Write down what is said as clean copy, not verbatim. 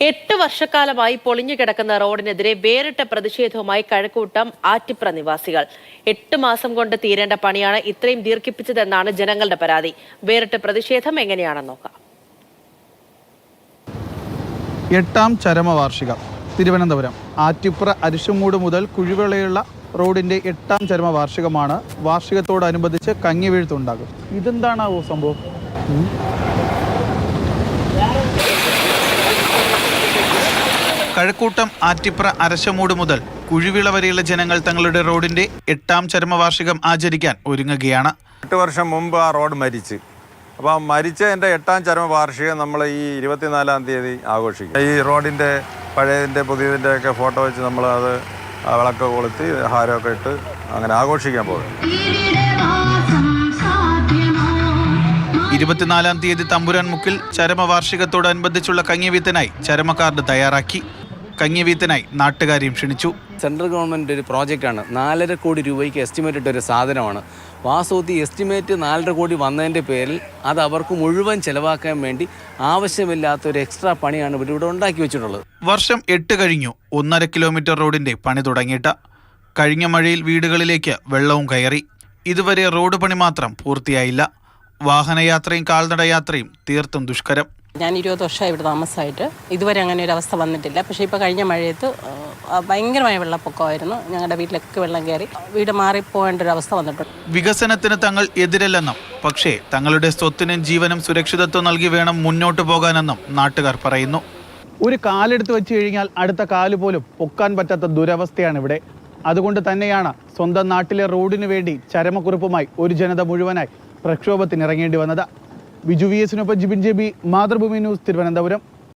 8 വർഷക്കാലമായി പൊളിഞ്ഞു കിടക്കുന്ന റോഡിനെതിരെ വേറിട്ട പ്രതിഷേധവുമായി കഴക്കൂട്ടം ആറ്റിപ്ര നിവാസികൾ 8 മാസം കൊണ്ട് തീരേണ്ട പണിയാണ് ഇത്രയും ദീർഘിപ്പിച്ചതെന്നാണ് ജനങ്ങളുടെ പരാതി. വേറിട്ട പ്രതിഷേധം എങ്ങനെയാണെന്ന് നോക്കാം. 8ാം ചരമവാർഷികം തിരുവനന്തപുരം ആറ്റിപ്ര അരിശുമൂട് മുതൽ കുഴിവിളയുള്ള റോഡിന്റെ 8ാം ചരമവാർഷികമാണ്. വാർഷികത്തോടനുബന്ധിച്ച് കങ്ങിവീഴ്ത്തുണ്ടാകും. ഇതെന്താണാവോ സംഭവം? കഴക്കൂട്ടം ആറ്റിപ്ര അരശമൂട് മുതൽ കുഴിവിള വരെയുള്ള ജനങ്ങൾ തങ്ങളുടെ റോഡിന്റെ 8ാം ചരമവാർഷികം ആചരിക്കാൻ ഒരുങ്ങുകയാണ്. 8 വർഷം മുമ്പ് ആ റോഡ് മരിച്ച്. അപ്പോൾ മരിച്ചതിൻ്റെ 8ാം ചരമവാർഷികം നമ്മൾ ഈ 24-ാം തീയതി ആഘോഷിക്കും. ഈ റോഡിൻ്റെ പഴയതിൻ്റെ പുതിയതിൻ്റെ ഒക്കെ ഫോട്ടോ വെച്ച് നമ്മൾ അത് വിളക്ക് കൊളുത്തി ഹാരമൊക്കെ ഇട്ട് അങ്ങനെ ആഘോഷിക്കാൻ പോകും. 24-ാം തീയതി തമ്പുരാൻ മുക്കിൽ ചരമവാർഷികത്തോടനുബന്ധിച്ചുള്ള കങ്ങിവീത്തിനായി ചരമക്കാർഡ് തയ്യാറാക്കി. കങ്ങിവീത്തിനായി നാട്ടുകാരെയും ക്ഷണിച്ചു. സെൻട്രൽ ഗവൺമെൻറ് ഒരു പ്രോജക്റ്റാണ്. 4.5 കോടി രൂപയ്ക്ക് എസ്റ്റിമേറ്റ് ഇട്ടൊരു സാധനമാണ്. വാസ്തവത്തിൽ എസ്റ്റിമേറ്റ് 4.5 കോടി വന്നതിൻ്റെ പേരിൽ അത് അവർക്ക് മുഴുവൻ ചെലവാക്കാൻ വേണ്ടി ആവശ്യമില്ലാത്തൊരു എക്സ്ട്രാ പണിയാണ് ഇവിടെ ഉണ്ടാക്കി വെച്ചിട്ടുള്ളത്. വർഷം 8 കഴിഞ്ഞു. 1.5 കിലോമീറ്റർ റോഡിന്റെ പണി തുടങ്ങിയിട്ട്. കഴിഞ്ഞ മഴയിൽ വീടുകളിലേക്ക് വെള്ളവും കയറി. ഇതുവരെ റോഡ് പണി മാത്രം പൂർത്തിയായില്ല. വാഹനയാത്രയും കാൽനടയാത്രയും തീർത്തും ദുഷ്കരം. ഞാൻ 20 വർഷമായി ഇവിടെ താമസമായിട്ട് ഇതുവരെ അങ്ങനെ ഒരു അവസ്ഥ വന്നിട്ടില്ല. പക്ഷേ ഇപ്പോൾ കഴിഞ്ഞ മഴയത്ത് ഭയങ്കരമായ വെള്ളപ്പൊക്കമായിരുന്നു. ഞങ്ങളുടെ വീട്ടിലൊക്കെ വെള്ളം കയറി വീട് മാറിപ്പോകേണ്ട ഒരു അവസ്ഥ വന്നിട്ടുണ്ട്. വികസനത്തിന് തങ്ങൾ എതിരല്ലെന്നും പക്ഷേ തങ്ങളുടെ സ്വത്തിനും ജീവനും സുരക്ഷിതത്വം നൽകി വേണം മുന്നോട്ട് പോകാനെന്നും നാട്ടുകാർ പറയുന്നു. ഒരു കാലെടുത്ത് വെച്ച് കഴിഞ്ഞാൽ അടുത്ത കാല് പോലും പൊക്കാൻ പറ്റാത്ത ദുരവസ്ഥയാണ് ഇവിടെ. അതുകൊണ്ട് തന്നെയാണ് സ്വന്തം നാട്ടിലെ റോഡിനു വേണ്ടി ചരമക്കുറിപ്പുമായി ഒരു ജനത മുഴുവനായി പ്രക്ഷോഭത്തിനിറങ്ങേണ്ടി വന്നത്. Biju VS Jibin JB, Mathrubhumi news, Thiruvananthapuram.